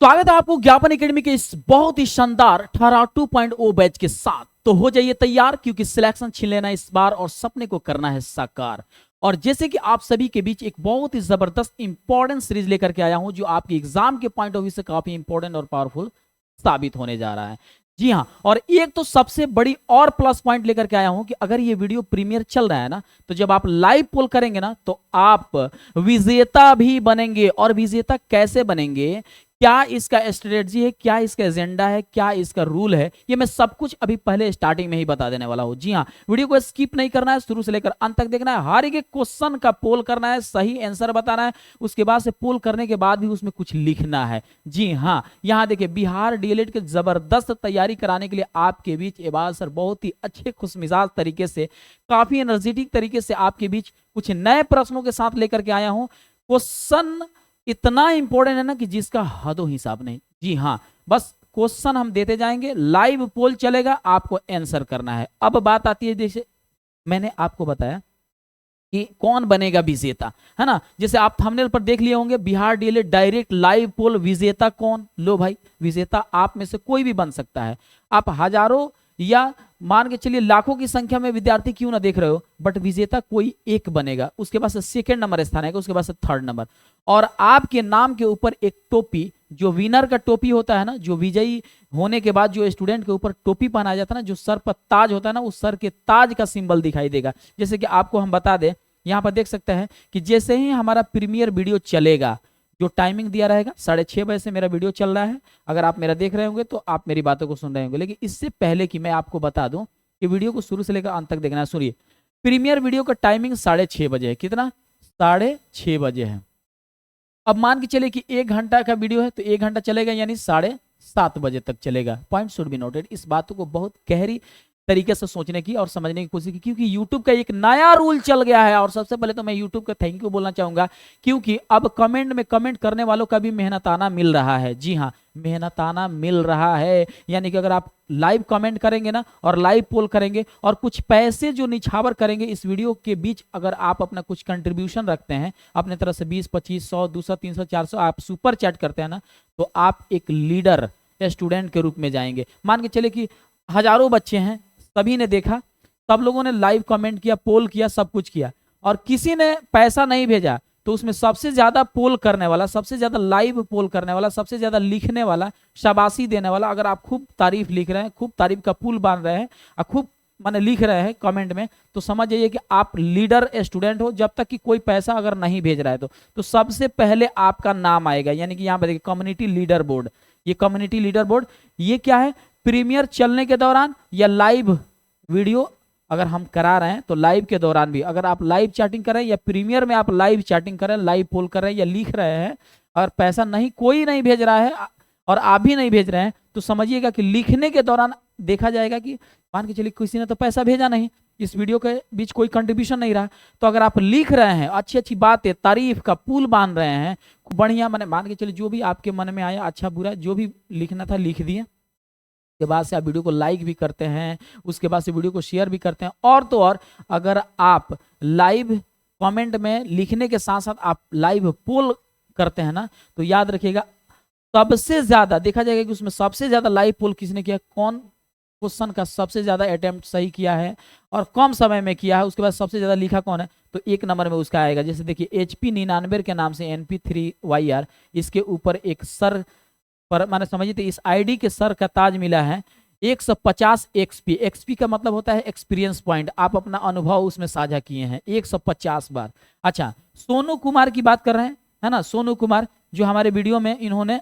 स्वागत है आपको ज्ञापन एकेडमी के इस बहुत ही शानदार 18 2.0 बैच के साथ। तो हो जाइए तैयार क्योंकि सिलेक्शन छीन लेना इस बार और सपने को करना है साकार। और जैसे कि आप सभी के बीच एक बहुत ही जबरदस्त इंपॉर्टेंट सीरीज लेकर के आया हूं जो आपके एग्जाम के पॉइंट ऑफ व्यू से काफी इंपॉर्टेंट और पावरफुल साबित होने जा रहा है। जी हाँ, और एक तो सबसे बड़ी और प्लस पॉइंट लेकर के आया हूं कि अगर ये वीडियो प्रीमियर चल रहा है ना, तो जब आप लाइव पोल करेंगे ना तो आप विजेता भी बनेंगे। और विजेता कैसे बनेंगे, क्या इसका स्ट्रेटजी है, क्या इसका एजेंडा है, क्या इसका रूल है, ये मैं सब कुछ अभी पहले स्टार्टिंग में ही बता देने वाला हूं। जी हाँ, वीडियो को स्किप नहीं करना है, शुरू से लेकर अंत तक देखना है। हर एक क्वेश्चन का पोल करना है, सही आंसर बताना है, उसके बाद से पोल करने के बाद भी उसमें कुछ लिखना है। जी हाँ, यहाँ देखिए बिहार डीएलएड के जबरदस्त तैयारी कराने के लिए आपके बीच एबाज सर बहुत ही अच्छे खुशमिजाज तरीके से, काफी एनर्जेटिक तरीके से आपके बीच कुछ नए प्रश्नों के साथ लेकर के आया हूं। क्वेश्चन इतना इंपॉर्टेंट है ना कि जिसका हदो हिसाब नहीं। जी हाँ, बस क्वेश्चन हम देते जाएंगे, लाइव पोल चलेगा, आपको आंसर करना है। अब बात आती है, जैसे मैंने आपको बताया कि कौन बनेगा विजेता, है ना। जैसे आप थंबनेल पर देख लिए होंगे, बिहार डीएलएड डायरेक्ट लाइव पोल, विजेता कौन। लो भाई, विजेता आप में से कोई भी बन सकता है। आप हजारों या मान के चलिए लाखों की संख्या में विद्यार्थी क्यों ना देख रहे हो, बट विजेता कोई एक बनेगा। उसके पास सेकंड नंबर स्थान आएगा, उसके पास थर्ड नंबर, और आपके नाम के ऊपर एक टोपी, जो विनर का टोपी होता है ना, जो विजयी होने के बाद जो स्टूडेंट के ऊपर टोपी पहनाया जाता है ना, जो सर पर ताज होता है ना, उस सर के ताज का सिंबल दिखाई देगा। जैसे कि आपको हम बता दें, यहाँ पर देख सकते हैं कि जैसे ही हमारा प्रीमियर वीडियो चलेगा, जो टाइमिंग दिया रहेगा 6:30 बजे से मेरा वीडियो चल रहा है। अगर आप मेरा देख रहे होंगे तो आप मेरी बातों को सुन रहे होंगे, लेकिन इससे पहले कि मैं आपको बता दूं कि वीडियो को शुरू से लेकर अंत तक देखना है। सुनिए, प्रीमियर वीडियो का टाइमिंग 6:30 बजे है। कितना? 6:30 बजे है। अब मान के चले कि 1 घंटा का वीडियो है तो 1 घंटा चलेगा, यानी 7:30 बजे तक चलेगा। Point should be noted. इस बात को बहुत गहरी तरीके से सोचने की और समझने की कोशिश की, क्योंकि YouTube का एक नया रूल चल गया है। और सबसे पहले तो मैं YouTube का थैंक यू बोलना चाहूंगा, क्योंकि अब कमेंट में कमेंट करने वालों का भी मेहनताना मिल रहा है। जी हाँ, मेहनताना मिल रहा है, यानी कि अगर आप लाइव कमेंट करेंगे ना और लाइव पोल करेंगे और कुछ पैसे जो निछावर करेंगे इस वीडियो के बीच, अगर आप अपना कुछ कंट्रीब्यूशन रखते हैं अपने तरफ से 20, 25, 100, 200, 300, 400, आप सुपर चैट करते हैं ना, तो आप एक लीडर स्टूडेंट के रूप में जाएंगे। मान के चले कि हजारों बच्चे हैं, सभी ने देखा, सब लोगों ने लाइव कमेंट किया, पोल किया, सब कुछ किया, और किसी ने पैसा नहीं भेजा, तो उसमें सबसे ज्यादा पोल करने वाला, सबसे ज्यादा लाइव पोल करने वाला, सबसे ज्यादा लिखने वाला, शाबाशी देने वाला, अगर आप खूब तारीफ लिख रहे हैं, खूब तारीफ का पुल बांध रहे हैं और खूब माने लिख रहे हैं कमेंट में, तो समझ जाइए कि आप लीडर स्टूडेंट हो। जब तक कि कोई पैसा अगर नहीं भेज रहा है तो सबसे पहले आपका नाम आएगा। यानी कि यहाँ पर देखिए कम्युनिटी लीडर बोर्ड, ये कम्युनिटी लीडर बोर्ड ये क्या है, प्रीमियर चलने के दौरान या लाइव वीडियो अगर हम करा रहे हैं तो लाइव के दौरान भी, अगर आप लाइव चैटिंग कर रहे हैं या प्रीमियर में आप लाइव चैटिंग कर रहे हैं, लाइव पोल कर रहे हैं या लिख रहे हैं, अगर पैसा नहीं कोई नहीं भेज रहा है और आप भी नहीं भेज रहे हैं, तो समझिएगा कि लिखने के दौरान देखा जाएगा कि मान के चलिए किसी ने तो पैसा भेजा नहीं, इस वीडियो के बीच कोई कंट्रीब्यूशन नहीं रहा, तो अगर आप लिख रहे हैं अच्छी अच्छी बातें, तारीफ का पुल बांध रहे हैं बढ़िया, मैंने मान के चलिए जो भी आपके मन में आया, अच्छा बुरा जो भी लिखना था लिख दिए, के बाद से आप वीडियो को लाइक भी करते हैं, उसके बाद से वीडियो को शेयर भी करते हैं, और तो और अगर आप लाइव कमेंट में लिखने के साथ साथ आप लाइव पोल करते हैं ना, तो याद रखिएगा सबसे ज्यादा देखा जाएगा कि उसमें सबसे ज्यादा लाइव पोल किसने किया, कौन क्वेश्चन का सबसे ज्यादा अटेम्प्ट सही किया है और कम समय में किया है, उसके बाद सबसे ज्यादा लिखा कौन है, तो 1 नंबर में उसका आएगा। जैसे देखिए HP 99 के नाम से NP3YR, इसके ऊपर एक सर पर माने समझिए तो इस आईडी के सर का ताज मिला है 150 XP। XP का मतलब होता है एक्सपीरियंस पॉइंट, आप अपना अनुभव उसमें साझा किए हैं 150 बार। अच्छा, सोनू कुमार की बात कर रहे हैं, है ना, सोनू कुमार जो हमारे वीडियो में इन्होंने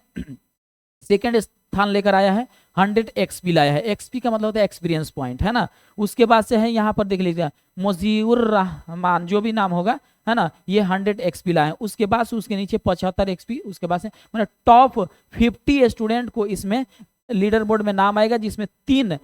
सेकंड स्थान लेकर आया है, 100 XP लाया है। XP का मतलब होता है एक्सपीरियंस पॉइंट, है ना। उसके बाद से है यहाँ पर देख लीजिए मोजीउर रहमान, जो भी नाम होगा, है ना, ये 100 XP लाए हैं। उसके बाद से उसके नीचे 75 XP, उसके बाद से मैंने टॉप 50 स्टूडेंट को इसमें लीडर बोर्ड में नाम आएगा, जिसमें तीन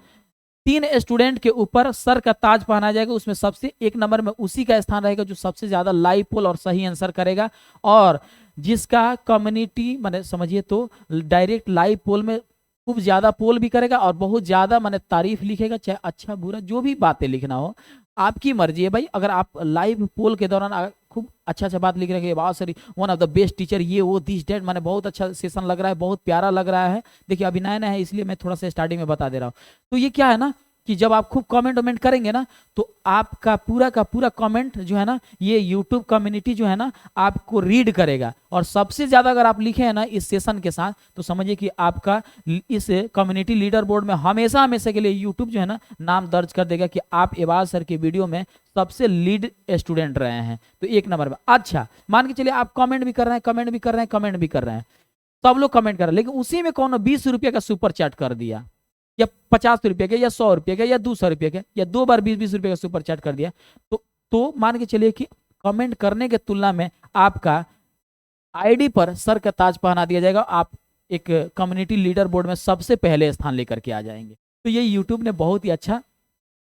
स्टूडेंट के ऊपर सर का ताज पहना जाएगा। उसमें सबसे 1 नंबर में उसी का स्थान रहेगा जो सबसे ज्यादा लाइव पोल और सही आंसर करेगा, और जिसका कम्युनिटी माने समझिए तो डायरेक्ट लाइव पोल में खूब ज्यादा पोल भी करेगा और बहुत ज्यादा माने तारीफ लिखेगा, चाहे अच्छा बुरा जो भी बातें लिखना हो, आपकी मर्जी है भाई। अगर आप लाइव पोल के दौरान खूब अच्छा बात लिख रहे हैं, वाह sir one of the best teacher, ये वो दिस डेट, मैंने बहुत अच्छा सेशन लग रहा है, बहुत प्यारा लग रहा है। देखिए अभी नया नया है इसलिए मैं थोड़ा सा स्टार्टिंग में बता दे रहा हूँ। तो ये क्या है ना कि जब आप खूब कमेंट वमेंट करेंगे ना, तो आपका पूरा का पूरा कमेंट जो है ना, ये यूट्यूब कम्युनिटी जो है ना आपको रीड करेगा। और सबसे ज्यादा अगर आप लिखे हैं ना इस सेशन के साथ, तो समझिए कि आपका इस कम्युनिटी लीडर बोर्ड में हमेशा हमेशा के लिए यूट्यूब जो है ना नाम दर्ज कर देगा कि आप एबाज सर के वीडियो में सबसे लीड स्टूडेंट रहे हैं। तो एक नंबर में। अच्छा मान के चलिए आप कमेंट भी कर रहे हैं, कमेंट भी कर रहे हैं, कमेंट भी कर रहे हैं, सब लोग कमेंट कर रहे हैं, लेकिन उसी में कौन 20 रुपये का सुपर चैट कर दिया, या 50 रुपये का, या 100 रुपये का, या 200 रुपये का, या 2 बार 20-20 रुपये का सुपर चैट कर दिया, तो मान के चलिए कि कमेंट करने के तुलना में आपका आईडी पर सर का ताज पहना दिया जाएगा। आप एक कम्युनिटी लीडर बोर्ड में सबसे पहले स्थान लेकर के आ जाएंगे। तो ये यूट्यूब ने बहुत ही अच्छा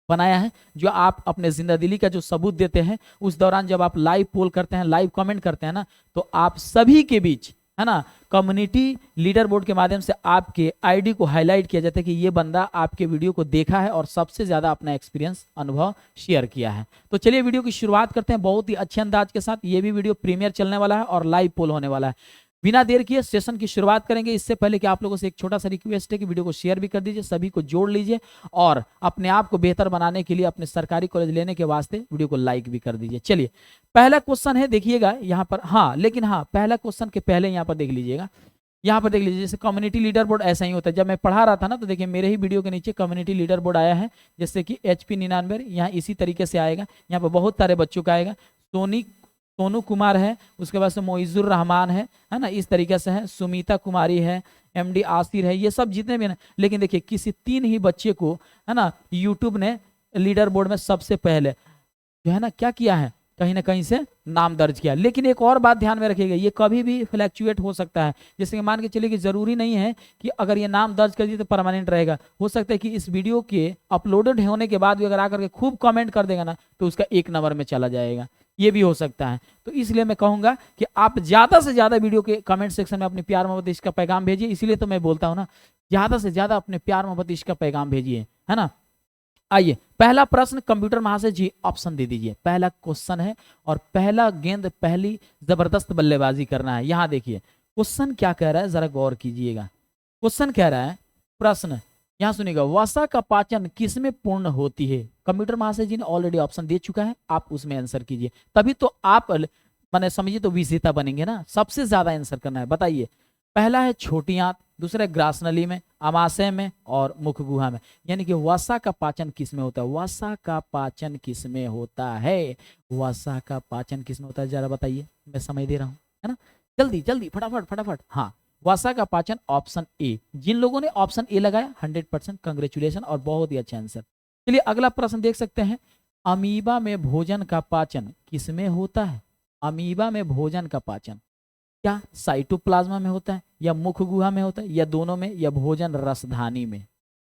बनाया है, जो आप अपने जिंदादिली का जो सबूत देते हैं उस दौरान जब आप लाइव पोल करते हैं, लाइव कमेंट करते हैं ना, तो आप सभी के बीच है ना कम्युनिटी लीडर बोर्ड के माध्यम से आपके आईडी को हाईलाइट किया जाता है कि ये बंदा आपके वीडियो को देखा है और सबसे ज्यादा अपना एक्सपीरियंस अनुभव शेयर किया है। तो चलिए वीडियो की शुरुआत करते हैं बहुत ही अच्छे अंदाज के साथ। ये भी वीडियो प्रीमियर चलने वाला है और लाइव पोल होने वाला है। बिना देर किए सेशन की शुरुआत करेंगे। इससे पहले कि आप लोगों से एक छोटा सा रिक्वेस्ट है कि वीडियो को शेयर भी कर दीजिए, सभी को जोड़ लीजिए और अपने आप को बेहतर बनाने के लिए अपने सरकारी कॉलेज लेने के वास्ते वीडियो को लाइक भी कर दीजिए। चलिए पहला क्वेश्चन है, देखिएगा यहाँ पर। हाँ लेकिन हाँ, पहला क्वेश्चन के पहले यहाँ पर देख लीजिएगा, यहाँ पर देख लीजिए जैसे कम्युनिटी लीडर बोर्ड ऐसा ही होता है। जब मैं पढ़ा रहा था ना, तो देखिए मेरे ही वीडियो के नीचे कम्युनिटी लीडर बोर्ड आया है, जैसे कि HP 99, यहाँ इसी तरीके से आएगा। यहाँ पर बहुत सारे बच्चों का आएगा। सोनू कुमार है, उसके बाद से मोइजुर रहमान है ना, इस तरीके से है। सुमीता कुमारी है, MD आसिर है, ये सब जितने भी ना। लेकिन देखिए किसी 3 ही बच्चे को है ना यूट्यूब ने लीडर बोर्ड में सबसे पहले जो है ना क्या किया है, कहीं ना कहीं से नाम दर्ज किया। लेकिन एक और बात ध्यान में रखिएगा, ये कभी भी फ्लैक्चुएट हो सकता है। जैसे कि मान के चलिए कि जरूरी नहीं है कि अगर ये नाम दर्ज कर दिए तो परमानेंट रहेगा। हो सकता है कि इस वीडियो के अपलोडेड होने के बाद भी अगर आकर के खूब कमेंट कर देगा ना, तो उसका 1 नंबर में चला जाएगा, ये भी हो सकता है। तो इसलिए मैं कहूंगा कि आप ज्यादा से ज्यादा वीडियो के कमेंट सेक्शन में अपने प्यार मोहब्बत इश्क का पैगाम भेजिए। इसीलिए तो मैं बोलता हूं ना, ज्यादा से ज्यादा अपने प्यार मोहब्बत इश्क का पैगाम भेजिए, है ना। आइए पहला प्रश्न कंप्यूटर महाशय जी ऑप्शन दे दीजिए। पहला क्वेश्चन है और पहला गेंद पहली जबरदस्त बल्लेबाजी करना है। यहां देखिए क्वेश्चन क्या कह रहा है, जरा गौर कीजिएगा। क्वेश्चन कह रहा है, प्रश्न यहां सुनिएगा, वसा का पाचन किसमें पूर्ण होती है। कंप्यूटर महाशय जी ने ऑलरेडी ऑप्शन दे चुका है, आप उसमें आंसर कीजिए, तभी तो आप मैंने समझिए तो विजेता बनेंगे ना। सबसे ज्यादा आंसर करना है, बताइए। पहला है छोटी आंत, दूसरा है ग्रासनली में, अमाशय में और मुख गुहा में। यानी कि वसा का पाचन किस में होता है, वसा का पाचन किस में होता है, वसा का पाचन किस में होता है, जरा बताइए। मैं समय दे रहा हूं, है ना, जल्दी जल्दी फटाफट फटाफट। हाँ, वसा का पाचन ऑप्शन ए। जिन लोगों ने ऑप्शन ए लगाया 100% कंग्रेचुलेशन और बहुत ही अच्छा आंसर। चलिए अगला प्रश्न देख सकते हैं, अमीबा में भोजन का पाचन किस में होता है। अमीबा में भोजन का पाचन क्या साइटोप्लाज्मा में होता है, या मुख गुहा में होता है, या दोनों में, या भोजन रसधानी में।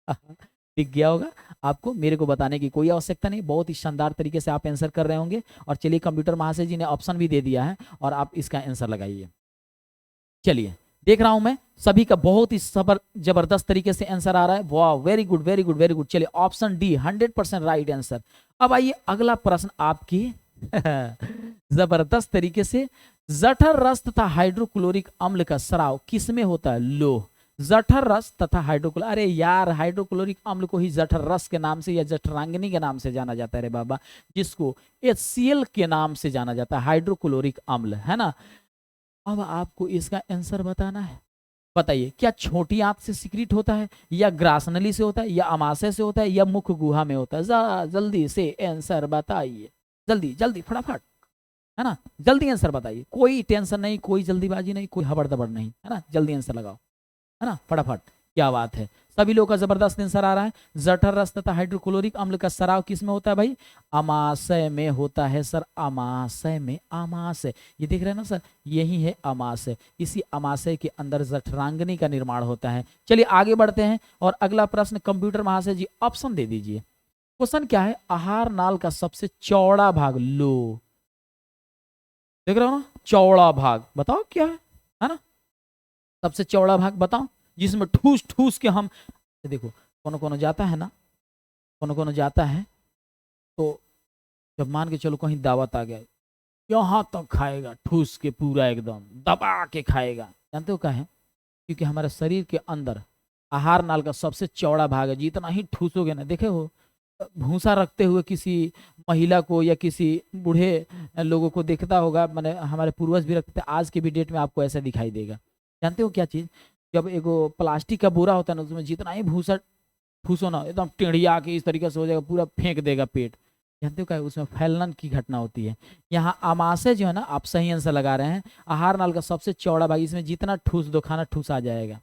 दिख गया होगा आपको, मेरे को बताने की कोई आवश्यकता नहीं, बहुत ही शानदार तरीके से आप आंसर कर रहे होंगे। और चलिए कंप्यूटर महाशय जी ने ऑप्शन भी दे दिया है और आप इसका आंसर लगाइए। चलिए देख रहा हूं मैं, सभी का बहुत ही जबरदस्त तरीके से आंसर आ रहा है। वाह, very good very good very good. चलिए ऑप्शन डी 100% राइट आंसर। अब आइए अगला प्रश्न आपकी जबरदस्त तरीके से, जठर रस तथा हाइड्रोक्लोरिक अम्ल का स्राव किसमें होता है। लो, जठर रस तथा हाइड्रोक्लोरिक, अरे यार हाइड्रोक्लोरिक अम्ल को ही जठर रस के नाम से या जठरांगनी के नाम से जाना जाता है रे बाबा, जिसको HCl के नाम से जाना जाता है, हाइड्रोक्लोरिक अम्ल, है ना। अब आपको इसका आंसर बताना है, बताइए क्या छोटी आंत से सिक्रीट होता है, या ग्रासनली से होता है, या अमाशय से होता है, या मुख गुहा में होता है। जल्दी से आंसर बताइए, जल्दी जल्दी फटाफट, है ना, जल्दी आंसर बताइए। कोई टेंशन नहीं, कोई जल्दीबाजी नहीं, कोई हबड़ दबड़ नहीं, है ना, जल्दी आंसर लगाओ, है ना, फटाफट। क्या बात है, सभी लोगों का जबरदस्त आंसर आ रहा है। जठर रस तथा हाइड्रोक्लोरिक अम्ल का स्राव किस में होता है भाई, अमाशय में होता है सर, अमाशय में। अमाशय, ये देख रहे हैं ना सर, यही है अमाशय। इसी अमाशय के अंदर जठरांगनी का निर्माण होता है। चलिए आगे बढ़ते हैं और अगला प्रश्न कंप्यूटर महाशय जी ऑप्शन दे दीजिए। क्वेश्चन क्या है, आहार नाल का सबसे चौड़ा भाग। लो, देख रहे हो ना, चौड़ा भाग, बताओ क्या है ना, सबसे चौड़ा भाग बताओ, जिसमें ठूस ठूस के हम देखो कोनो कोनो जाता है ना, कोनो कोनो जाता है तो जब मान के चलो कहीं दावत आ गया, यहाँ तक खाएगा ठूस के, पूरा एकदम दबा के खाएगा। जानते हो क्या है? क्योंकि हमारे शरीर के अंदर आहार नाल का सबसे चौड़ा भाग है। जितना ही ठूसोगे ना, देखे हो भूसा रखते हुए किसी महिला को या किसी बूढ़े लोगों को देखता होगा, मैंने हमारे पूर्वज भी रखते थे, आज के भी डेट में आपको ऐसा दिखाई देगा। जानते हो क्या चीज? जब एगो प्लास्टिक का बोरा होता है ना, उसमें जितना ही भूसा ठूसो ना, एकदम टेढ़िया के इस तरीके से हो जाएगा, पूरा फेंक देगा पेट। जानते हो क्या है? उसमें फैलन की घटना होती है। यहाँ आमाशय जो है ना, आप सही आंसर लगा रहे हैं, आहार नाल का सबसे चौड़ा भाग, इसमें जितना ठूस दो खाना ठूस आ जाएगा,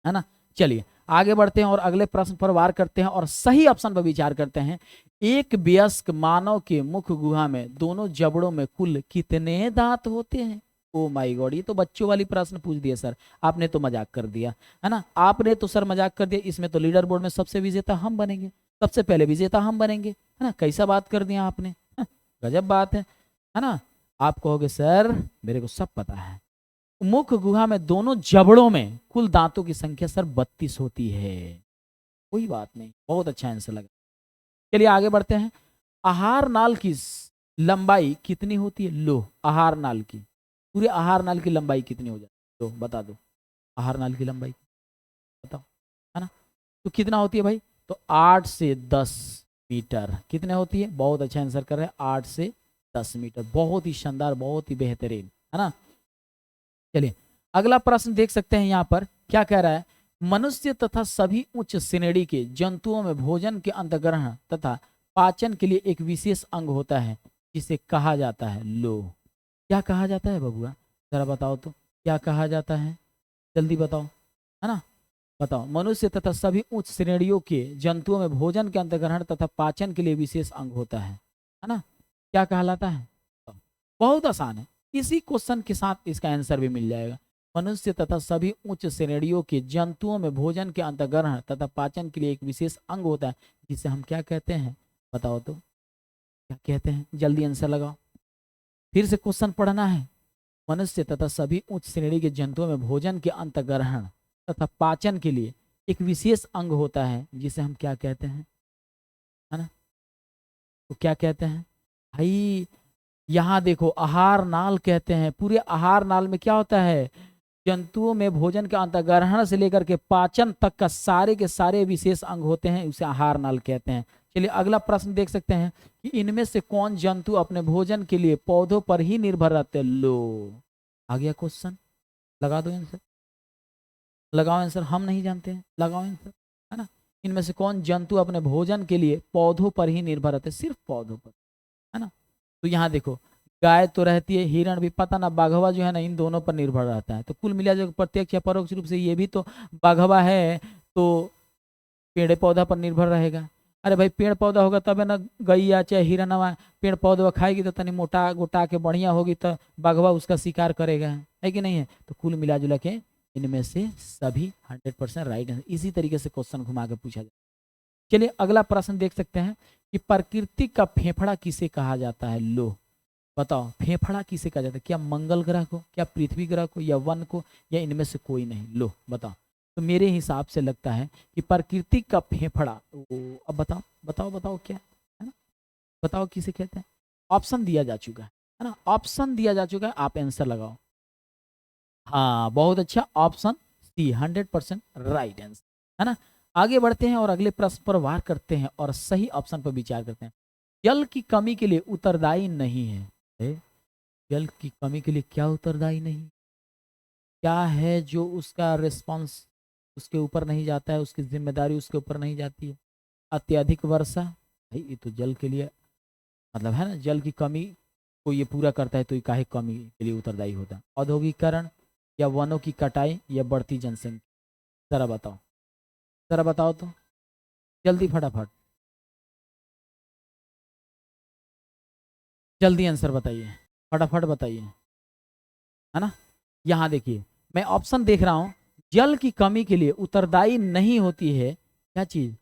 है ना। चलिए आगे बढ़ते हैं और अगले प्रश्न पर वार करते हैं और सही ऑप्शन पर विचार करते हैं। एक वयस्क मानव के मुख गुहा में दोनों जबड़ों में कुल कितने दांत होते हैं? ओ माय गॉड, ये तो बच्चों वाली प्रश्न पूछ दिया सर, आपने तो मजाक कर दिया, है ना। आपने तो सर मजाक कर दिया, इसमें तो लीडर बोर्ड में सबसे विजेता हम बनेंगे, सबसे पहले विजेता हम बनेंगे, है ना। कैसा बात कर दिया आपने, गजब बात है ना। आप कहोगे सर मेरे को सब पता है, मुख गुहा में दोनों जबड़ों में कुल दांतों की संख्या सर 32 होती है। कोई बात नहीं, बहुत अच्छा आंसर लगा। चलिए आगे बढ़ते हैं। आहार नाल की लंबाई कितनी होती है? लो, आहार नाल की, पूरे आहार नाल की लंबाई कितनी हो जाती है? तो बता दो, आहार नाल की लंबाई बताओ, है ना। तो कितना होती है भाई? तो 8 से 10 मीटर। कितने होती है? बहुत अच्छा आंसर कर रहे हैं, 8 से 10 मीटर। बहुत ही शानदार, बहुत ही बेहतरीन, है ना। चलिए अगला प्रश्न देख सकते हैं यहाँ पर क्या कह रहा है। मनुष्य तथा सभी उच्च श्रेणी के जंतुओं में भोजन के अंतग्रहण तथा पाचन के लिए एक विशेष अंग होता है जिसे कहा जाता है, लो, क्या कहा जाता है बबुआ? जरा बताओ तो, क्या कहा जाता है? जल्दी बताओ, है ना। बताओ, मनुष्य तथा सभी उच्च श्रेणियों के जंतुओं में भोजन के अंतग्रहण तथा पाचन के लिए विशेष अंग होता है ना। क्या कहलाता है? बहुत आसान है, इसी क्वेश्चन के साथ इसका आंसर भी मिल जाएगा। मनुष्य तथा सभी उच्च श्रेणियों के जंतुओं में भोजन के अंतग्रहण तथा पाचन के लिए एक विशेष अंग होता है जिसे हम क्या कहते हैं? बताओ तो, क्या कहते हैं? जल्दी आंसर लगाओ। फिर से क्वेश्चन पढ़ना है। मनुष्य तथा सभी उच्च श्रेणी के जंतुओं में भोजन के अंतग्रहण तथा पाचन के लिए एक विशेष अंग होता है जिसे हम क्या कहते हैं, है ना। तो क्या कहते हैं भाई? यहाँ देखो, आहार नाल कहते हैं। पूरे आहार नाल में क्या होता है? जंतुओं में भोजन के अंतग्रहण से लेकर के पाचन तक का सारे के सारे विशेष अंग होते हैं, उसे आहार नाल कहते हैं। चलिए अगला प्रश्न देख सकते हैं कि इनमें से कौन जंतु अपने भोजन के लिए पौधों पर ही निर्भर रहते हैं? लो, आ गया क्वेश्चन, लगा दो आंसर, लगाओ आंसर। हम नहीं जानते हैं, लगाओ आंसर, है ना। इनमें से कौन जंतु अपने भोजन के लिए पौधों पर ही निर्भर रहते हैं? सिर्फ पौधों पर, है ना। तो यहाँ देखो, गाय तो रहती है, हिरण भी, पता ना बाघवा जो है ना, इन दोनों पर निर्भर रहता है। तो कुल मिला जो प्रत्यक्ष या परोक्ष रूप से ये भी तो बाघवा है, तो पेड़ पौधा पर निर्भर रहेगा। अरे भाई पेड़ पौधा होगा तब है ना, गैया चाहे हिरणवा पेड़ पौधा खाएगी तो तनी मोटा गोटा के बढ़िया होगी, तो बाघवा उसका शिकार करेगा, है कि नहीं है। तो कुल मिला जुला के इनमें से सभी 100% राइट है। इसी तरीके से क्वेश्चन घुमा के पूछा जाए। चलिए अगला प्रश्न देख सकते हैं कि प्रकृति का फेफड़ा किसे कहा जाता है? लो, बताओ, फेफड़ा किसे कहा जाता है? क्या मंगल ग्रह को, क्या पृथ्वी ग्रह को, या वन को, या इनमें से कोई नहीं? लो बताओ। तो मेरे हिसाब से लगता है कि प्रकृति का फेफड़ा, अब बताओ बताओ बताओ क्या है ना, बताओ किसे कहते हैं? ऑप्शन दिया जा चुका है ना, ऑप्शन दिया जा चुका है, आप आंसर लगाओ। हाँ बहुत अच्छा, ऑप्शन सी 100% राइट आंसर, है ना। आगे बढ़ते हैं और अगले प्रश्न पर वार करते हैं और सही ऑप्शन पर विचार करते हैं। जल की कमी के लिए उत्तरदायी नहीं है। जल की कमी के लिए क्या उत्तरदायी नहीं? क्या है जो उसका रिस्पॉन्स उसके ऊपर नहीं जाता है, उसकी जिम्मेदारी उसके ऊपर नहीं जाती है? अत्यधिक वर्षा, भाई ये तो जल के लिए मतलब है ना, जल की कमी को ये पूरा करता है, तो ये काहे कमी के लिए उत्तरदायी होता है? औद्योगिकरण, या वनों की कटाई, या बढ़ती जनसंख्या? जरा बताओ, जरा बताओ तो, जल्दी फटाफट, जल्दी आंसर बताइए, फटाफट बताइए, है ना। यहाँ देखिए, मैं ऑप्शन देख रहा हूँ, जल की कमी के लिए उत्तरदायी नहीं होती है क्या चीज?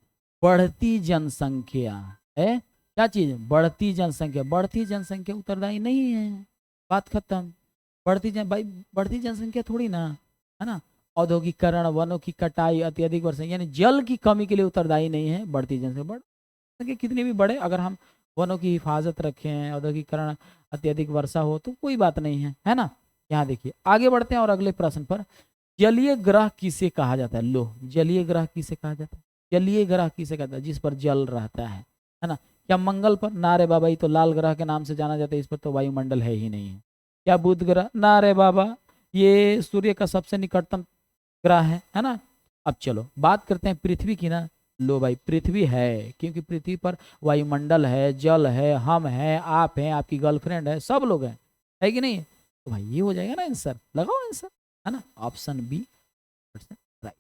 बढ़ती जनसंख्या है। क्या चीज? बढ़ती जनसंख्या। बढ़ती जनसंख्या उत्तरदायी नहीं है, बात खत्म। बढ़ती जन भाई, बढ़ती जनसंख्या थोड़ी ना, है ना। औद्योगिकरण, वनों की कटाई, अत्यधिक वर्षा, यानी जल की कमी के लिए उत्तरदायी नहीं है बढ़ती जनसंख्या। बढ़ संख्या कितनी भी बढ़े, अगर हम वनों की हिफाजत रखें, औद्योगिकरण, अत्यधिक वर्षा हो तो कोई बात नहीं है ना। यहाँ देखिए आगे बढ़ते हैं और अगले प्रश्न पर। जलीय ग्रह किसे कहा जाता है? लो, जलीय ग्रह किसे कहा जाता है? जलीय ग्रह किसे कहता है? जिस पर जल रहता है ना। क्या मंगल पर? ना रे बाबा, ये तो लाल ग्रह के नाम से जाना जाता है, इस पर तो वायुमंडल है ही नहीं है। क्या बुध ग्रह? ना रे बाबा, ये सूर्य का सबसे निकटतम ग्रह है ना। अब चलो बात करते हैं पृथ्वी की ना। लो भाई, पृथ्वी है, क्योंकि पृथ्वी पर वायुमंडल है, जल है, हम हैं, आप हैं, आपकी गर्लफ्रेंड है, सब लोग हैं, है कि नहीं? तो भाई ये हो जाएगा ना आंसर, लगाओ आंसर, है ना, ऑप्शन बी राइट।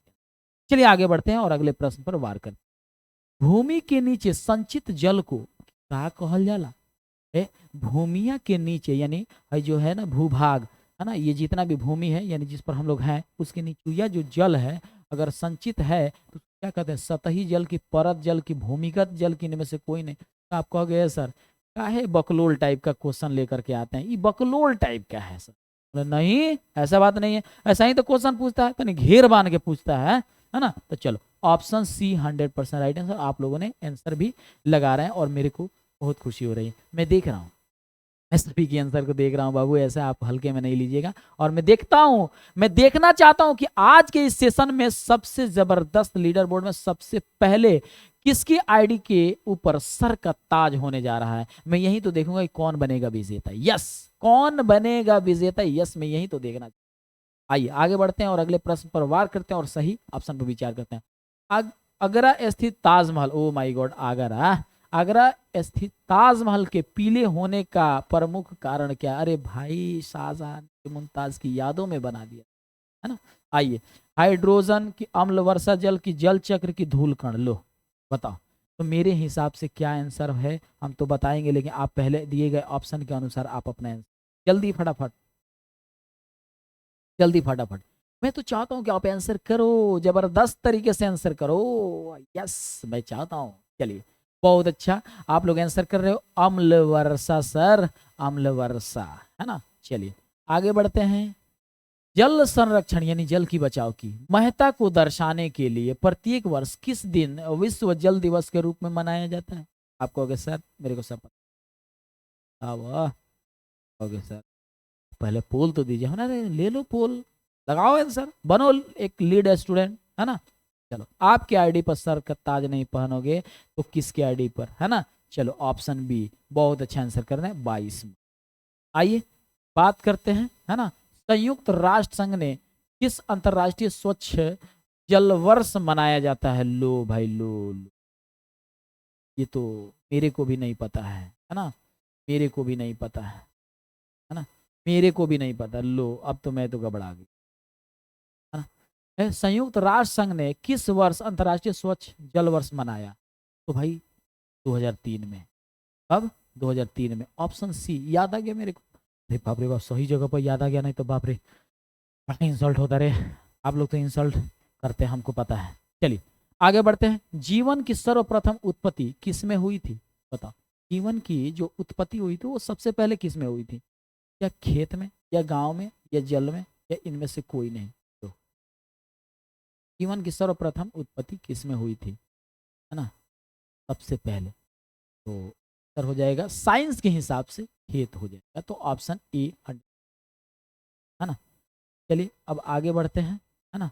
चलिए आगे बढ़ते हैं और अगले प्रश्न पर वार करते हैं। भूमि के नीचे संचित जल को क्या कहल जाला? भूमिया के नीचे यानी जो है ना भूभाग, है ना, ये जितना भी भूमि है यानी जिस पर हम लोग हैं उसके नीचे या जो जल है अगर संचित है तो क्या कहते हैं? सतही जल की, परत जल की, भूमिगत जल की, इनमें से कोई नहीं। तो आप कहोगे सर काहे बकलोल टाइप का क्वेश्चन लेकर के आते हैं, ये बकलोल टाइप का है सर? नहीं, ऐसा बात नहीं है, ऐसा ही तो क्वेश्चन पूछता है, तो घेर बांध के पूछता है ना। तो चलो ऑप्शन सी 100% राइट आंसर। आप लोगों ने आंसर भी लगा रहे हैं और मेरे को बहुत खुशी हो रही है। मैं देख रहा हूँ, मैं सभी के आंसर को देख रहा हूँ बाबू, ऐसा आप हल्के में नहीं लीजिएगा। और मैं देखता हूँ, मैं देखना चाहता हूँ कि आज के इस सेशन में सबसे जबरदस्त लीडर बोर्ड में सबसे पहले किसकी आईडी के ऊपर सर का ताज होने जा रहा है। मैं यही तो देखूंगा कि कौन बनेगा विजेता। यस, कौन बनेगा विजेता? यस, मैं यही तो देखना। आइए आगे बढ़ते हैं और अगले प्रश्न पर वार करते हैं और सही ऑप्शन पर विचार करते हैं। आगरा स्थित Taj Mahal, oh my God, Agra स्थित ताजमहल के पीले होने का प्रमुख कारण क्या? अरे भाई, शाहजहां ने मुमताज की यादों में बना दिया, है ना। आइए, हाइड्रोजन की अम्ल, वर्षा जल की, जल चक्र की, धूल कण। लो बताओ, तो मेरे हिसाब से क्या आंसर है हम तो बताएंगे, लेकिन आप पहले दिए गए ऑप्शन के अनुसार आप अपना आंसर जल्दी फटाफट, जल्दी फटाफट। मैं तो चाहता हूं कि आप आंसर करो, जबरदस्त तरीके से आंसर करो। यस, मैं चाहता हूं। चलिए बहुत अच्छा, आप लोग आंसर कर रहे हो, अम्ल वर्षा सर, अम्ल वर्षा, है ना। चलिए आगे बढ़ते हैं। जल संरक्षण यानी जल की बचाव की महत्ता को दर्शाने के लिए प्रत्येक वर्ष किस दिन विश्व जल दिवस के रूप में मनाया जाता है? आप कहोगे सर मेरे को सब पता। वाह, कहोगे सर पहले पोल तो दीजिए, है ना, ले लो पोल, लगाओ आंसर, बनो एक लीड स्टूडेंट, है ना। चलो आपके आईडी पर सर का ताज नहीं पहनोगे तो किसके आईडी पर, है ना। चलो ऑप्शन बी, बहुत अच्छा आंसर कर रहे हैं, 22 में। आइए बात करते हैं, है ना। संयुक्त राष्ट्र संघ ने किस अंतरराष्ट्रीय स्वच्छ जल वर्ष मनाया जाता है? लो भाई लो, ये तो मेरे को भी नहीं पता है ना, मेरे को भी नहीं पता है ना, मेरे को भी नहीं पता। लो अब तो मैं तो घबरा गई, है ना। संयुक्त राष्ट्र संघ ने किस वर्ष अंतरराष्ट्रीय स्वच्छ जल वर्ष मनाया? तो भाई 2003 में। अब 2003 में, ऑप्शन सी। याद आ गया मेरे को? अरे बाप रे बाप, सही जगह पर याद आ गया, नहीं तो बाप रे बड़ा इंसल्ट होता रे। आप लोग तो इंसल्ट करते हैं, हमको पता है। चलिए आगे बढ़ते हैं। जीवन की सर्वप्रथम उत्पत्ति किस में हुई थी? बताओ, जीवन की जो उत्पत्ति हुई थी वो सबसे पहले किस में हुई थी? या खेत में, या गांव में, या जल में, या इनमें से कोई नहीं? तो जीवन की सर्वप्रथम उत्पत्ति किस में हुई थी, है ना, सबसे पहले? तो उत्तर हो जाएगा साइंस के हिसाब से खेत हो जाएगा, तो ऑप्शन ए, है ना। चलिए अब आगे बढ़ते हैं, है ना,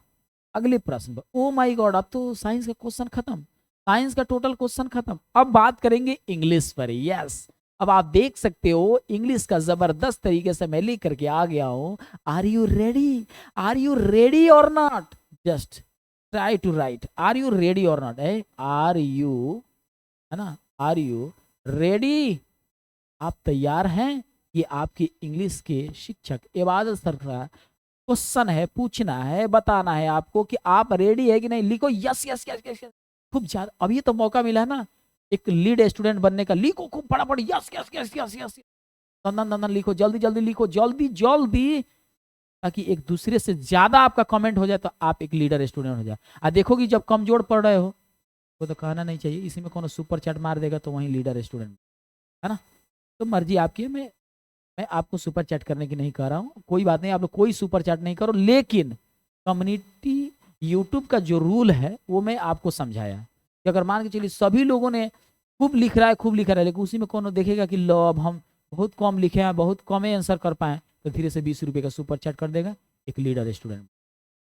अगले प्रश्न पर। ओ माय गॉड, अब तो साइंस का क्वेश्चन खत्म, साइंस का टोटल क्वेश्चन खत्म। अब बात करेंगे इंग्लिश पर। यस, अब आप देख सकते हो इंग्लिश का जबरदस्त तरीके से मैं लेकर के आ गया हूं। Are you ready? Are you ready or not? Just try to write, are you ready or not? Are you, है ना, आर यू रेडी? आप तैयार हैं? ये आपके इंग्लिश के शिक्षक इबादत सर का क्वेश्चन है, पूछना है, बताना है आपको कि आप रेडी है कि नहीं। लिखो yes yes yes yes yes, खूब ज्यादा। अभी तो मौका मिला है ना एक लीड स्टूडेंट बनने का, लिखो खूब फटाफट, yes yes yes yes yes, दंदन दंदन लिखो, जल्दी जल्दी लिखो, जल्दी जल्दी, ताकि एक दूसरे से ज्यादा आपका कमेंट हो जाए तो आप एक लीडर स्टूडेंट हो जाए। आ देखो कि जब कमजोर पड़ रहे हो वो तो कहना नहीं चाहिए, इसी में कौन सुपर चैट मार देगा तो वही लीडर स्टूडेंट, है ना। तो मर्जी आपकी है, मैं आपको सुपर चैट करने की नहीं कह रहा हूँ, कोई बात नहीं, आप लोग कोई सुपर चैट नहीं करो, लेकिन कम्युनिटी यूट्यूब का जो रूल है वो मैं आपको समझाया कि अगर मान के चलिए सभी लोगों ने खूब लिख रहा है, खूब लिख रहा है, लेकिन उसी में कौन देखेगा कि लो अब हम बहुत कम लिखे हैं, बहुत कम ही आंसर कर पाए, तो धीरे से 20 रुपये का सुपर चैट कर देगा एक लीडर स्टूडेंट।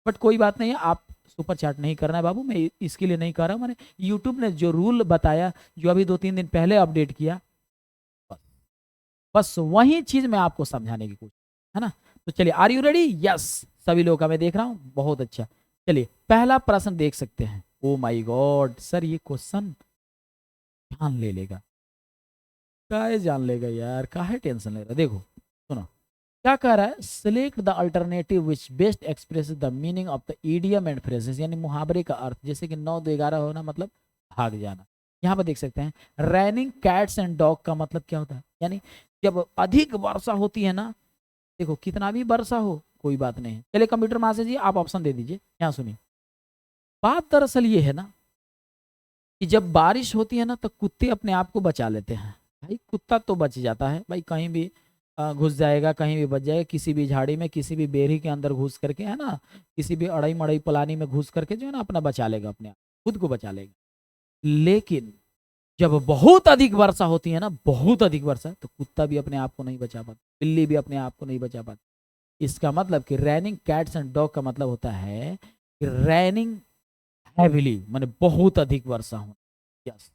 बट कोई बात नहीं है, आप सुपर चैट नहीं करना है बाबू, मैं इसके लिए नहीं कर रहा हूँ। मैंने यूट्यूब ने जो रूल बताया, जो अभी 2-3 दिन पहले अपडेट किया, बस वही चीज मैं आपको समझाने की कोशिश, है ना। तो चलिए, आर यू रेडी? यस, सभी लोग का मैं देख रहा हूँ, बहुत अच्छा। चलिए पहला प्रश्न देख सकते हैं। ओ माय गॉड सर, ये क्वेश्चन जान ले लेगा, काहे जान लेगा यार, काहे टेंशन ले रहा। देखो सुनो क्या कह रहा है, select the alternative which best express the meaning of the idiom and phrases, यानी मुहावरे का अर्थ, जैसे कि 9 2 11 होना मतलब भाग जाना। यहाँ पर देख सकते हैं रैनिंग कैट्स एंड डॉग का मतलब क्या होता है, यानी जब अधिक वर्षा होती है ना, देखो कितना भी वर्षा हो कोई बात नहीं है। चलिए कंप्यूटर मास्टर जी आप ऑप्शन दे दीजिए, यहाँ सुनिए। बात दरअसल ये है ना कि जब बारिश होती है ना तो कुत्ते अपने आप को बचा लेते हैं। भाई कुत्ता तो बच जाता है भाई, कहीं भी घुस जाएगा, कहीं भी बच जाएगा, किसी भी झाड़ी में, किसी भी बेरी के अंदर घुस करके, है ना, किसी भी अड़ई मड़ई पलानी में घुस करके जो है ना अपना बचा लेगा, अपने आप खुद को बचा लेगा। लेकिन जब बहुत अधिक वर्षा होती है ना, बहुत अधिक वर्षा, तो कुत्ता भी अपने आप को नहीं बचा पाता, बिल्ली भी अपने आप को नहीं बचा पाती। इसका मतलब कि रैनिंग कैट्स एंड डॉग का मतलब होता है कि रैनिंग हैविली माने बहुत अधिक वर्षा होना। यस,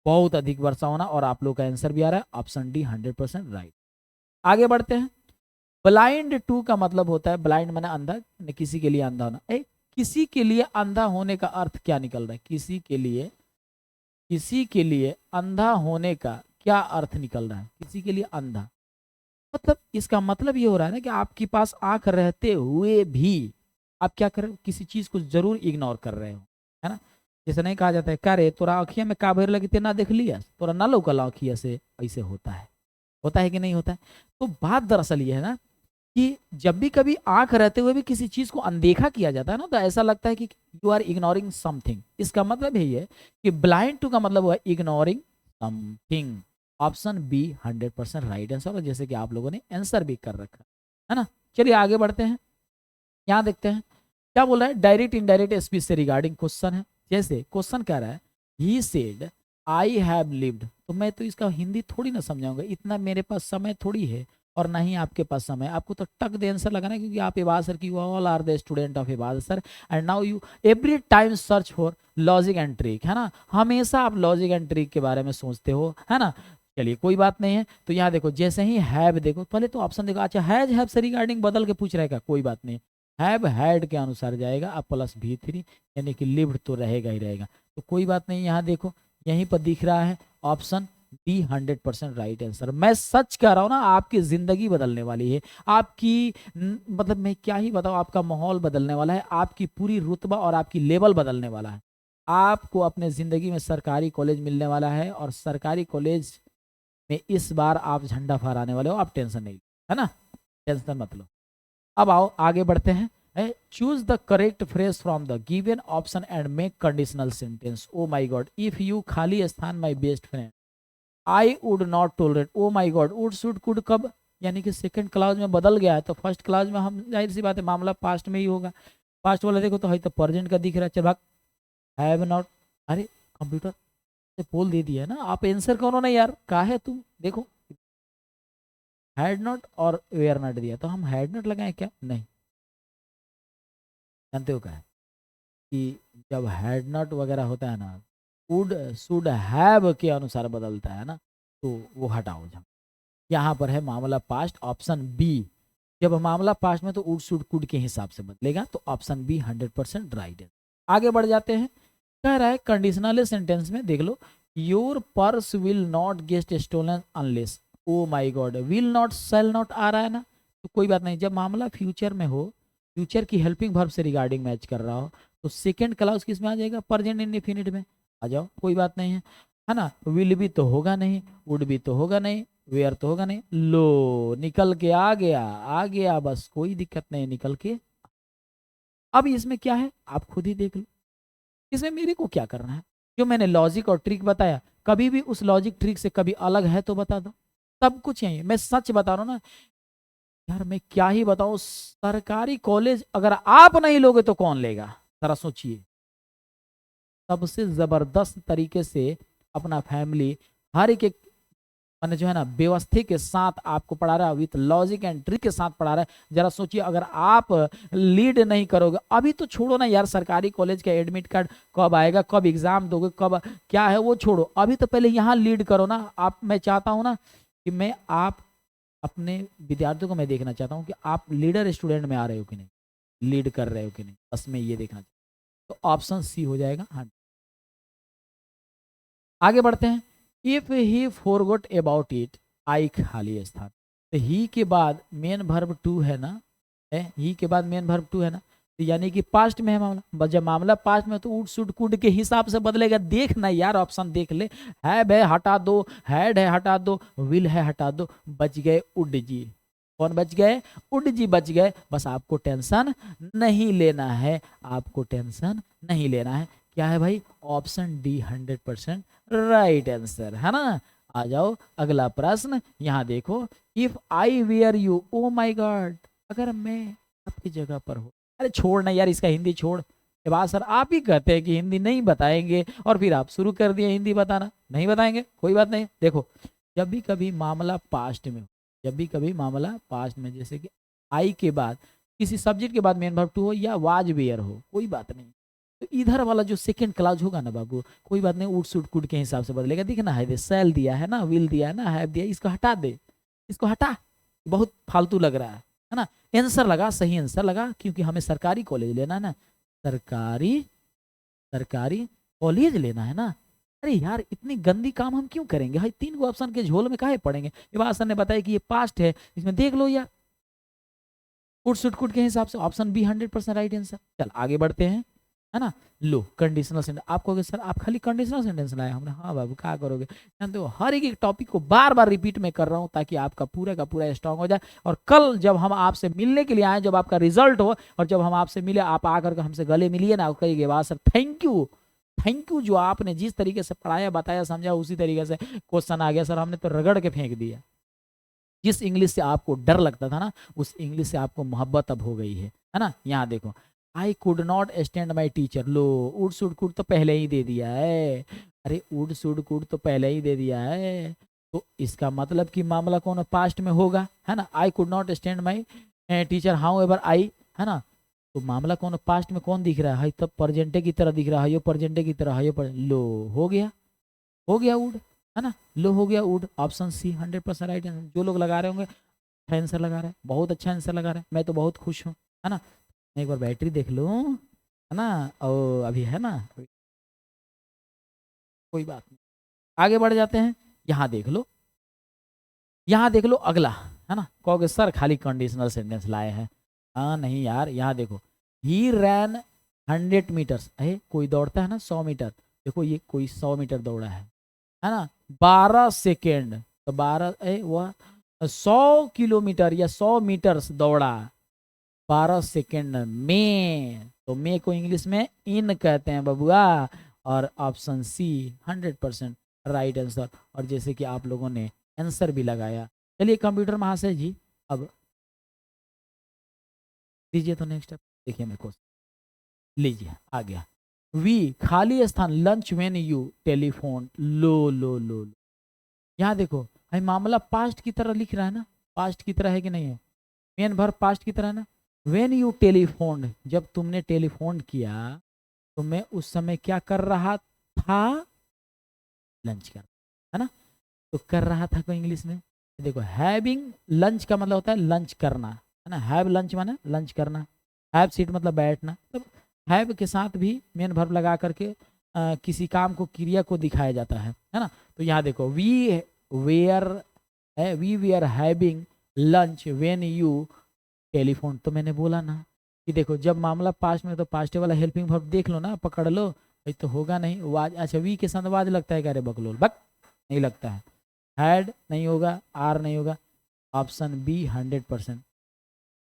बहुत अधिक वर्षा होना, और आप लोग का आंसर भी आ रहा है ऑप्शन डी 100% राइट। आगे बढ़ते हैं। ब्लाइंड टू का मतलब होता है, ब्लाइंड माने अंधा, किसी के लिए अंधा होना। किसी के लिए अंधा होने का अर्थ क्या निकल रहा है, किसी के लिए अंधा होने का क्या अर्थ निकल रहा है, किसी के लिए अंधा मतलब इसका मतलब ये हो रहा है ना कि आपके पास आंख रहते हुए भी आप क्या कर रहे हो, किसी चीज को जरूर इग्नोर कर रहे हो, है ना। जैसे नहीं कहा जाता है का रे तोरा आँखिया में का भर लगी ना देख लिया, तोरा ना लौकल आँखिया से, ऐसे होता है कि नहीं होता है। तो बात दरअसल ये है ना कि जब भी कभी आंख रहते हुए भी किसी चीज को अनदेखा किया जाता है ना, तो ऐसा लगता है कि यू आर इग्नोरिंग समथिंग। इसका मतलब यही है कि ब्लाइंड टू का मतलब हुआ ignoring something. Option B 100% right answer, और जैसे कि आप लोगों ने आंसर भी कर रखा है ना। चलिए आगे बढ़ते हैं, यहाँ देखते हैं क्या बोल रहा है। डायरेक्ट इनडायरेक्ट स्पीच से रिगार्डिंग क्वेश्चन है। जैसे क्वेश्चन कह रहा है he said I have lived, तो मैं तो इसका हिंदी थोड़ी ना समझाऊंगा, इतना मेरे पास समय थोड़ी है, और ना ही आपके पास समय। आपको तो टक दे आंसर लगाना है, क्योंकि आप एबाज सर की all are the student of एबाज sir, and now you every time search for logic and trick, है ना। हमेशा आप लॉजिक एंड ट्रिक के बारे में सोचते हो, है ना। चलिए कोई बात नहीं है। तो यहाँ देखो जैसे ही हैव देखो, पहले तो ऑप्शन देखो, अच्छा हैव से रिगार्डिंग बदल के पूछ रहेगा, कोई बात नहीं, हैव हैड के अनुसार जाएगा, अब प्लस V3, यानी कि लिव्ड तो रहेगा ही रहेगा। तो कोई बात नहीं, यहाँ देखो यहीं पर दिख रहा है ऑप्शन डी 100% राइट आंसर। मैं सच कह रहा हूँ ना, आपकी जिंदगी बदलने वाली है, आपकी मतलब मैं क्या ही बताऊँ, आपका माहौल बदलने वाला है, आपकी पूरी रुतबा और आपकी लेवल बदलने वाला है। आपको अपने जिंदगी में सरकारी कॉलेज मिलने वाला है, और सरकारी कॉलेज में इस बार आप झंडा फहराने वाले हो, आप टेंशन नहीं, है ना, टेंशन मत लो। अब आओ आगे बढ़ते हैं। Choose the correct phrase from the given option and make conditional sentence. Oh my God, if you खाली स्थान my best friend, I would not tolerate. Oh my God, would should could कब, यानी कि सेकंड क्लाउज में बदल गया है, तो फर्स्ट क्लाउज में हम जाहिर सी बात है मामला पास्ट में ही होगा। पास्ट वाला देखो तो है तो प्रेजेंट का दिख रहा है, चल भाग हैव नॉट। अरे कंप्यूटर से पोल दे दिया है ना, आप आंसर करो ना यार, का है तुम देखो, हैड नॉट और वेयर नॉट दिया, तो हम हैड नॉट लगाए क्या, नहीं जानते हो क्या है कि जब हैड नॉट वगैरह होता है ना, वुड शुड हैव के अनुसार बदलता है ना, तो वो हटाओ जब यहाँ पर है मामला पास्ट, ऑप्शन बी। जब मामला पास्ट में तो वुड शुड कुड के हिसाब से बदलेगा, तो ऑप्शन बी 100% राइट है। आगे बढ़ जाते हैं। कह रहा है कंडीशनल सेंटेंस में देख लो, your purse will not get stolen unless. Oh my god, will not sell not आ रहा है ना, तो कोई बात नहीं, जब मामला फ्यूचर में हो, फ्यूचर की हेल्पिंग वर्ब से रिगार्डिंग मैच कर रहा हो, तो सेकंड क्लाउज किस में आ जाएगा, प्रेजेंट इंडेफिनिट में आ जाओ, कोई बात नहीं है ना। विल भी तो होगा नहीं, वुड भी तो होगा नहीं, वेयर तो होगा नहीं, लो निकल के आ गया, बस कोई दिक्कत नहीं, निकल के। अब इसमें क्या है आप खुद ही देख लो, इसमें मेरे को क्या करना है, जो मैंने लॉजिक और ट्रिक बताया, कभी भी उस लॉजिक ट्रिक से कभी अलग है तो बता दो, सब कुछ यही है, मैं सच बता रहा हूँ ना यार, मैं क्या ही बताऊं, सरकारी कॉलेज अगर आप नहीं लोगे तो कौन लेगा, जरा सोचिए। सबसे जबरदस्त तरीके से अपना फैमिली, हर एक मैंने जो है ना व्यवस्थित के साथ आपको पढ़ा रहा है, विथ लॉजिक एंड ट्रिक के साथ पढ़ा रहा है। जरा सोचिए, अगर आप लीड नहीं करोगे, अभी तो छोड़ो ना यार, सरकारी कॉलेज का एडमिट कार्ड कब आएगा, कब एग्जाम दोगे, कब क्या है वो छोड़ो, अभी तो पहले यहाँ लीड करो ना आप। मैं चाहता हूँ ना कि मैं आप अपने विद्यार्थियों को मैं देखना चाहता हूँ कि आप लीडर स्टूडेंट में आ रहे हो कि नहीं, लीड कर रहे हो कि नहीं, बस मैं ये देखना चाहता हूँ। तो ऑप्शन सी हो जाएगा। हाँ, आगे बढ़ते हैं। If he forgot about it, I खाली स्थान। तो ही के बाद मेन वर्ब टू है ना, है ही के बाद मेन वर्ब टू है ना, तो यानी कि पास्ट में है मामला। जब मामला पास्ट में तो उड शुड कुड के हिसाब से बदलेगा। देखना यार, ऑप्शन देख ले, है हटा दो, हैड है हटा दो, विल है हटा दो, बच गए उड जी। कौन बच गए? उड जी बच गए। बस आपको टेंशन नहीं लेना है, आपको टेंशन नहीं लेना है। क्या है भाई? ऑप्शन डी 100% राइट आंसर है ना। आ जाओ अगला प्रश्न, यहाँ देखो। If I were you, oh my God, अगर मैं आपकी जगह पर हूँ। अरे छोड़ ना यार, इसका हिंदी छोड़। ये बात सर आप ही कहते हैं कि हिंदी नहीं बताएंगे, और फिर आप शुरू कर दिए हिंदी बताना। नहीं बताएंगे, कोई बात नहीं। देखो, जब भी कभी मामला पास्ट में हो, जब भी कभी मामला पास्ट में, जैसे कि आई के बाद किसी सब्जेक्ट के बाद मेन वर्ब टू हो या वाज वेयर हो, कोई बात नहीं, तो इधर वाला जो सेकंड क्लाउज होगा ना बाबू, कोई बात नहीं, उड सुड कुड के हिसाब से बदलेगा। दिखना है, दे सेल दिया है ना, विल दिया है ना, हैव दिया, इसको हटा दे, इसको हटा, बहुत फालतू लग रहा है ना। आंसर लगा, सही आंसर लगा, क्योंकि हमें सरकारी कॉलेज लेना है ना, सरकारी सरकारी कॉलेज लेना है ना। अरे यार, इतनी गंदी काम हम क्यों करेंगे भाई? 3 गो ऑप्शन के झोल में काहे पड़ेंगे? ये बात सर ने बताया कि ये पास्ट है, इसमें देख लो यार, कुड सुट कुड के हिसाब से ऑप्शन बी 100% राइट आंसर। चल आगे बढ़ते हैं, है ना। लो, कंडीशनल सेंटेंस। आप कहोगे सर आप खाली कंडीशनल सेंटेंस लाए। हमने, हाँ बाबू, क्या करोगे? जानते हो, हर एक टॉपिक को बार बार रिपीट में कर रहा हूँ, ताकि आपका पूरा का पूरा स्ट्रांग हो जाए। और कल जब हम आपसे मिलने के लिए आए, जब आपका रिजल्ट हो, और जब हम आपसे मिले, आप आकर के हमसे गले मिलिए ना, कहिए वाह sir, thank you, thank you, जो आपने जिस तरीके से पढ़ाया, बताया, समझा, उसी तरीके से क्वेश्चन आ गया सर, हमने तो रगड़ के फेंक दिया। जिस इंग्लिश से आपको डर लगता था ना, उस इंग्लिश से आपको मोहब्बत अब हो गई है ना। यहाँ देखो, I could not stand my teacher. लो, उड सुड कुड तो पहले ही दे दिया है। अरे उड सुड कुड तो पहले ही दे दिया है, तो इसका मतलब कि मामला कौन पास्ट में होगा, है ना। आई could not stand my teacher, how ever I, है ना। तो मामला कौन पास्ट में कौन दिख रहा है? तब प्रेजेंटे की तरह दिख रहा है, यो प्रेजेंटे की तरह है, यो लो, हो गया, हो गया उड, है ना। लो हो गया उड। Option C 100% right answer. जो लोग लगा रहे होंगे, अच्छा आंसर लगा रहे हैं, बहुत अच्छा आंसर लगा रहे हैं, मैं तो बहुत खुश हूँ, है ना। मैं एक बार बैटरी देख लूँ, है ना। और अभी है ना, कोई बात नहीं, आगे बढ़ जाते हैं। यहाँ देख लो, यहाँ देख लो अगला, है ना। कहोगे सर खाली कंडीशनल सेंटेंस लाए हैं। हाँ नहीं यार, यहाँ देखो, ही रैन 100 मीटर्स, है कोई दौड़ता है ना 100 मीटर, देखो ये कोई 100 मीटर दौड़ा है ना। 12 सेकेंड, तो 12 वह 100 किलोमीटर या 100 मीटर्स दौड़ा 12 सेकेंड में, तो मे को इंग्लिश में इन कहते हैं बबुआ। और ऑप्शन सी 100% राइट आंसर। और जैसे कि आप लोगों ने आंसर भी लगाया। चलिए कंप्यूटर महाशय जी, अब दीजिए तो नेक्स्ट स्टेप। देखिए मैं क्वेश्चन, लीजिए आ गया। वी खाली स्थान, लंच व्हेन यू टेलीफोन। लो लो लो, यहाँ देखो भाई, मामला पास्ट की तरह लिख रहा है ना, पास्ट की तरह है कि नहीं है? मेन वर्ब पास्ट की तरह ना। व्हेन यू टेलीफोन, जब तुमने टेलीफोन किया, तो मैं उस समय क्या कर रहा था? लंच कर, है ना। तो कर रहा था को इंग्लिश में देखो, हैविंग लंच का मतलब होता है लंच करना, है ना। हैव लंच माने लंच करना, हैव सीट मतलब बैठना। तो हैव के साथ भी मेन वर्ब लगा करके किसी काम को, क्रिया को दिखाया जाता है ना। तो यहाँ देखो, where we we are having lunch when you telephone. तो मैंने बोला ना कि देखो, जब मामला पास्ट में, तो पास्ट वाला हेल्पिंग वर्ब देख लो ना, पकड़ लो भाई, तो होगा नहीं वाज। अच्छा, वी के साथ वाज लगता है क्या रे बकलोल? बक नहीं लगता है। हैड नहीं होगा, आर नहीं होगा। Option B 100%।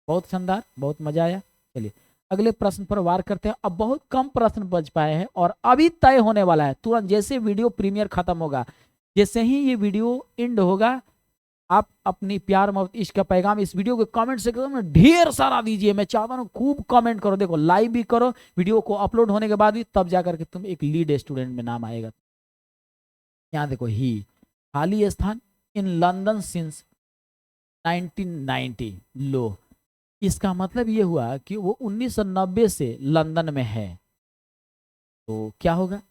बहुत शानदार, बहुत मजा आया। चलिए अगले प्रश्न पर वार करते हैं। अब बहुत कम प्रश्न बच पाए हैं, और अभी तय होने वाला है तुरंत, जैसे वीडियो प्रीमियर खत्म होगा, जैसे ही ये वीडियो एंड होगा, आप अपनी प्यार मोहब्बत इश्क का पैगाम इस वीडियो के कमेंट सेक्शन में ढेर सारा दीजिए। मैं चाहता हूँ खूब कमेंट करो, देखो लाइव भी करो, वीडियो को अपलोड होने के बाद भी, तब जाकर के तुम एक लीड स्टूडेंट में नाम आएगा। यहाँ देखो ही, खाली स्थान इन लंदन सिंस 1990 लो। इसका मतलब ये हुआ कि वो 1990 से लंदन में है। तो क्या होगा,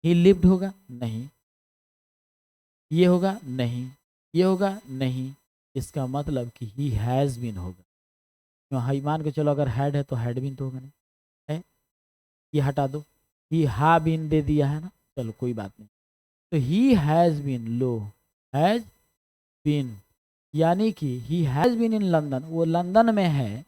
ही लिव्ड होगा नहीं, ये होगा नहीं, ये होगा नहीं, इसका मतलब कि ही हैज़ बीन होगा। क्यों, हाई मान के चलो, अगर हैड है तो हैड बीन तो होगा नहीं है, ये हटा दो, ही हा बीन दे दिया है ना, चलो कोई बात नहीं। तो ही हैज़ बीन लो, हैज़ बीन, यानी कि he has been in London, वो लंदन में है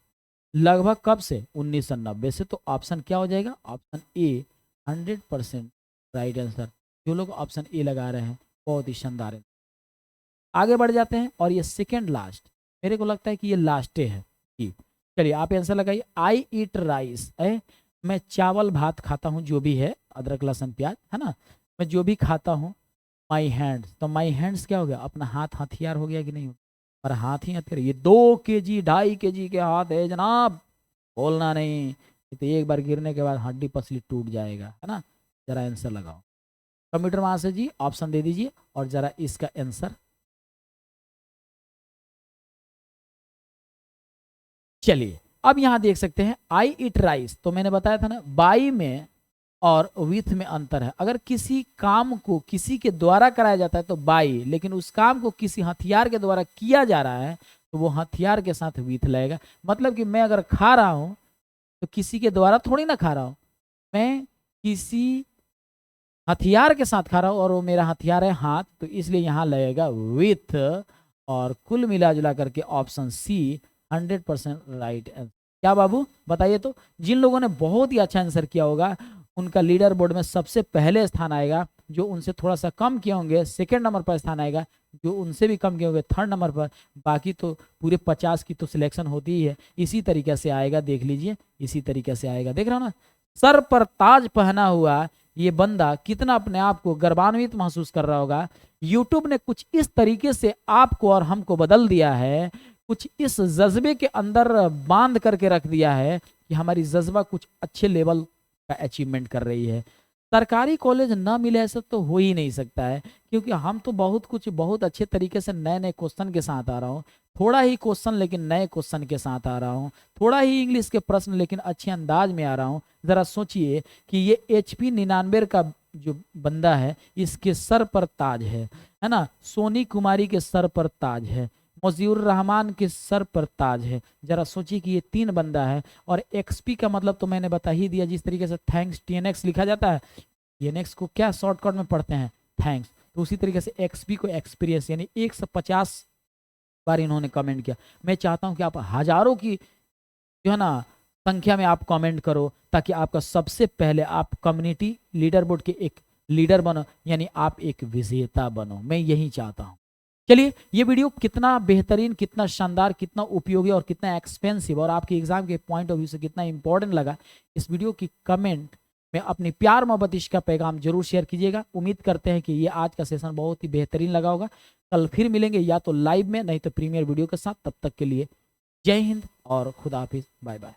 लगभग कब से, 1990 से। तो ऑप्शन क्या हो जाएगा, ऑप्शन ए 100% राइट आंसर। जो लोग ऑप्शन ए लगा रहे हैं बहुत ही शानदार है। आगे बढ़ जाते हैं, और ये सेकेंड लास्ट, मेरे को लगता है कि ये लास्ट है जी। चलिए आप आंसर लगाइए, आई ईट राइस, मैं चावल भात खाता हूँ, जो भी है, अदरक लहसुन प्याज है ना, मैं जो भी खाता हूँ। माई हैंड्स, तो माई हैंड्स क्या हो गया, अपना हाथ हथियार हो गया कि नहीं, और हाथ ही हथियार, ये 2 kg 2.5 kg के हाथ है जनाब, बोलना नहीं, तो एक बार गिरने के बाद हड्डी पसली टूट जाएगा, है ना। जरा आंसर लगाओ कंप्यूटर वहां से जी, ऑप्शन दे दीजिए और जरा इसका आंसर। चलिए अब यहां देख सकते हैं, आई इट राइस, तो मैंने बताया था ना, बाई में और विथ में अंतर है। अगर किसी काम को किसी के द्वारा कराया जाता है तो बाई, लेकिन उस काम को किसी हथियार के द्वारा किया जा रहा है तो वो हथियार के साथ विथ लगेगा। मतलब कि मैं अगर खा रहा हूं तो किसी के द्वारा थोड़ी ना खा रहा हूं, मैं किसी हथियार के साथ खा रहा हूं, और वो मेरा हथियार है हाथ, तो इसलिए यहां लगेगा विथ। और कुल मिला जुला करके ऑप्शन सी 100% राइट आंसर। क्या बाबू बताइए, तो जिन लोगों ने बहुत ही अच्छा आंसर किया होगा उनका लीडर बोर्ड में सबसे पहले स्थान आएगा, जो उनसे थोड़ा सा कम किए होंगे सेकेंड नंबर पर स्थान आएगा, जो उनसे भी कम किए होंगे थर्ड नंबर पर, बाकी तो पूरे 50 की तो सिलेक्शन होती ही है। इसी तरीके से आएगा, देख लीजिए इसी तरीके से आएगा, देख रहे हो ना, सर पर ताज पहना हुआ ये बंदा कितना अपने आप को गर्वान्वित महसूस कर रहा होगा। यूट्यूब ने कुछ इस तरीके से आपको और हमको बदल दिया है, कुछ इस जज्बे के अंदर बांध करके रख दिया है कि हमारी जज्बा कुछ अच्छे लेवल का अचीवमेंट कर रही है। सरकारी कॉलेज ना मिले ऐसा तो हो ही नहीं सकता है, क्योंकि हम तो बहुत कुछ बहुत अच्छे तरीके से नए नए क्वेश्चन के साथ आ रहा हूँ, थोड़ा ही क्वेश्चन लेकिन नए क्वेश्चन के साथ आ रहा हूँ, थोड़ा ही इंग्लिश के प्रश्न लेकिन अच्छे अंदाज में आ रहा हूँ। जरा सोचिए कि ये HP 99 का जो बंदा है, इसके सर पर ताज है ना, सोनी कुमारी के सर पर ताज है, मजीउर रहमान के सर पर ताज है। जरा सोचिए कि ये 3 बंदा है, और XP का मतलब तो मैंने बता ही दिया, जिस तरीके से थैंक्स TNX लिखा जाता है, TNX को क्या शॉर्टकट में पढ़ते हैं, थैंक्स, तो उसी तरीके से XP को एक्सपीरियंस, यानी 150 बार इन्होंने कमेंट किया। मैं चाहता हूं कि आप हजारों की जो है ना संख्या में आप कमेंट करो, ताकि आपका सबसे पहले आप कम्युनिटी लीडर बोर्ड के एक लीडर बनो, यानी आप एक विजेता बनो, मैं यही चाहता हूं। चलिए ये वीडियो कितना बेहतरीन, कितना शानदार, कितना उपयोगी और कितना एक्सपेंसिव, और आपके एग्जाम के पॉइंट ऑफ व्यू से कितना इंपॉर्टेंट लगा, इस वीडियो की कमेंट में अपनी प्यार मोहब्बत इसका पैगाम जरूर शेयर कीजिएगा। उम्मीद करते हैं कि ये आज का सेशन बहुत ही बेहतरीन लगा होगा। कल फिर मिलेंगे, या तो लाइव में नहीं तो प्रीमियर वीडियो के साथ। तब तक के लिए जय हिंद और खुदा हाफिज, बाय बाय।